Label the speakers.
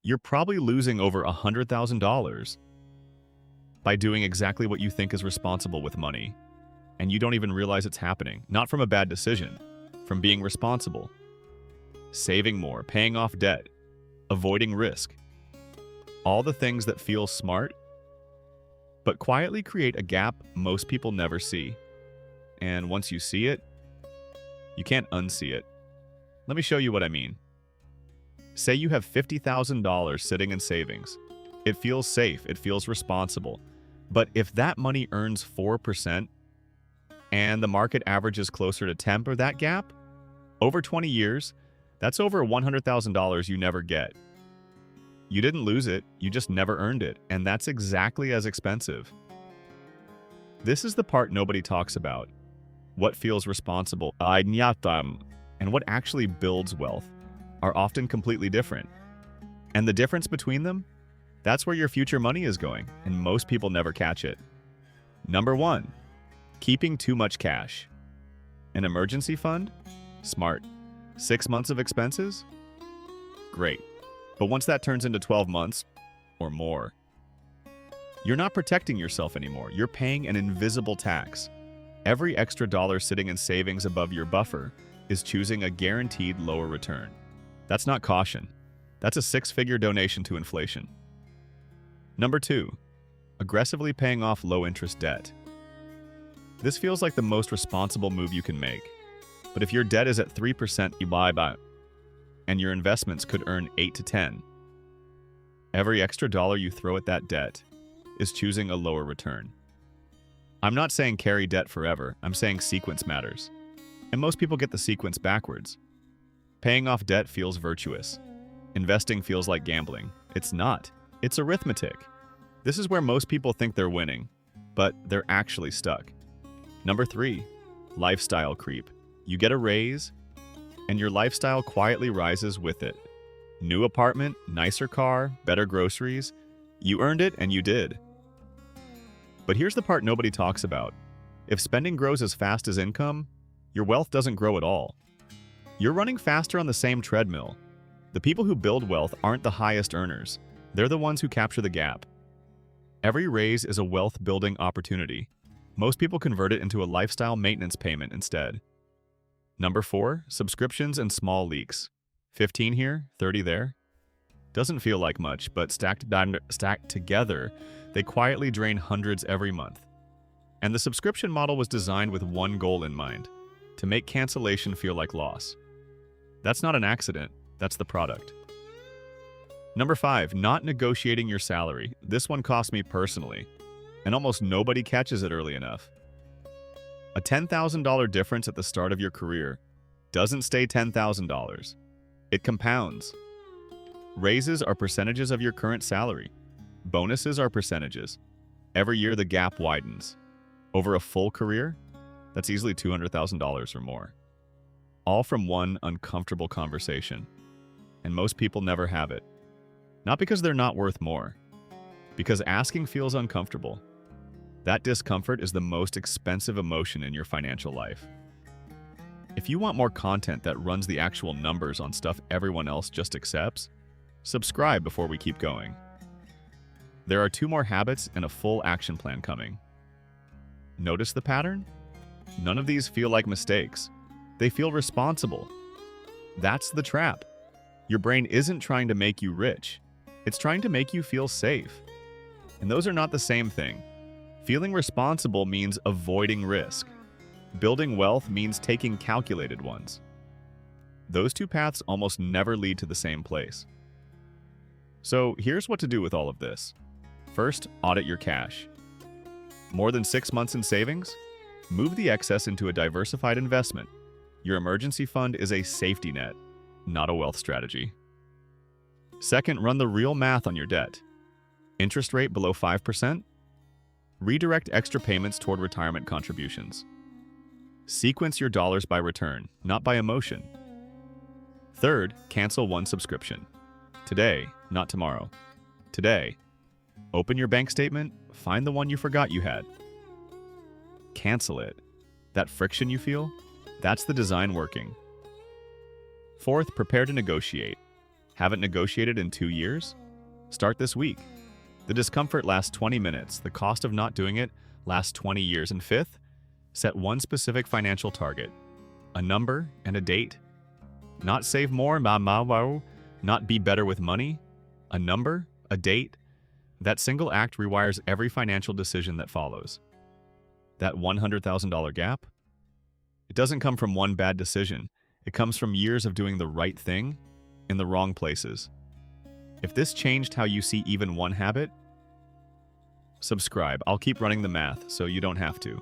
Speaker 1: you're probably losing over $100,000 by doing exactly what you think is responsible with money, and you don't even realize it's happening. Not from a bad decision, from being responsible. Saving more, paying off debt, avoiding risk. All the things that feel smart, but quietly create a gap most people never see. And once you see it, you can't unsee it. Let me show you what I mean. Say you have $50,000 sitting in savings. It feels safe, it feels responsible. But if that money earns 4% and the market average is closer to 10 for that gap, over 20 years, that's over $100,000 you never get. You didn't lose it, you just never earned it, and that's exactly as expensive. This is the part nobody talks about. What feels responsible, and what actually builds wealth are often completely different. And the difference between them? That's where your future money is going, and most people never catch it. Number 1, keeping too much cash. An emergency fund? Smart. 6 months of expenses? Great. But once that turns into 12 months or more, you're not protecting yourself anymore. You're paying an invisible tax. Every extra dollar sitting in savings above your buffer is choosing a guaranteed lower return. That's not caution. That's a 6-figure donation to inflation. Number 2, aggressively paying off low-interest debt. This feels like the most responsible move you can make. But if your debt is at 3%, you buy, and your investments could earn 8 to 10. Every extra dollar you throw at that debt is choosing a lower return. I'm not saying carry debt forever, I'm saying sequence matters. And most people get the sequence backwards. Paying off debt feels virtuous. Investing feels like gambling. It's not. It's arithmetic. This is where most people think they're winning, but they're actually stuck. Number 3, lifestyle creep. You get a raise, and your lifestyle quietly rises with it. New apartment, nicer car, better groceries. You earned it, and you did. But here's the part nobody talks about. If spending grows as fast as income, your wealth doesn't grow at all. You're running faster on the same treadmill. The people who build wealth aren't the highest earners. They're the ones who capture the gap. Every raise is a wealth-building opportunity. Most people convert it into a lifestyle maintenance payment instead. Number 4, subscriptions and small leaks. 15 here, 30 there. Doesn't feel like much, but stacked together, they quietly drain hundreds every month. And the subscription model was designed with one goal in mind: to make cancellation feel like loss. That's not an accident, that's the product. Number 5, not negotiating your salary. This one cost me personally, and almost nobody catches it early enough. A $10,000 difference at the start of your career doesn't stay $10,000. It compounds. Raises are percentages of your current salary. Bonuses are percentages. Every year the gap widens. Over a full career, that's easily $200,000 or more. All from one uncomfortable conversation. And most people never have it. Not because they're not worth more, because asking feels uncomfortable. That discomfort is the most expensive emotion in your financial life. If you want more content that runs the actual numbers on stuff everyone else just accepts, subscribe before we keep going. There are 2 more habits and a full action plan coming. Notice the pattern? None of these feel like mistakes. They feel responsible. That's the trap. Your brain isn't trying to make you rich. It's trying to make you feel safe. And those are not the same thing. Feeling responsible means avoiding risk. Building wealth means taking calculated ones. Those 2 paths almost never lead to the same place. So here's what to do with all of this. First, audit your cash. More than 6 months in savings? Move the excess into a diversified investment. Your emergency fund is a safety net, not a wealth strategy. Second, run the real math on your debt. Interest rate below 5%? Redirect extra payments toward retirement contributions. Sequence your dollars by return, not by emotion. Third, cancel one subscription. Today, not tomorrow. Today. Open your bank statement, find the one you forgot you had. Cancel it. That friction you feel? That's the design working. Fourth, prepare to negotiate. Haven't negotiated in 2 years? Start this week. The discomfort lasts 20 minutes. The cost of not doing it lasts 20 years. And fifth, set one specific financial target. A number and a date. Not save more, not be better with money. A number, a date. That single act rewires every financial decision that follows. That $100,000 gap? It doesn't come from one bad decision. It comes from years of doing the right thing in the wrong places. If this changed how you see even one habit, subscribe. I'll keep running the math so you don't have to.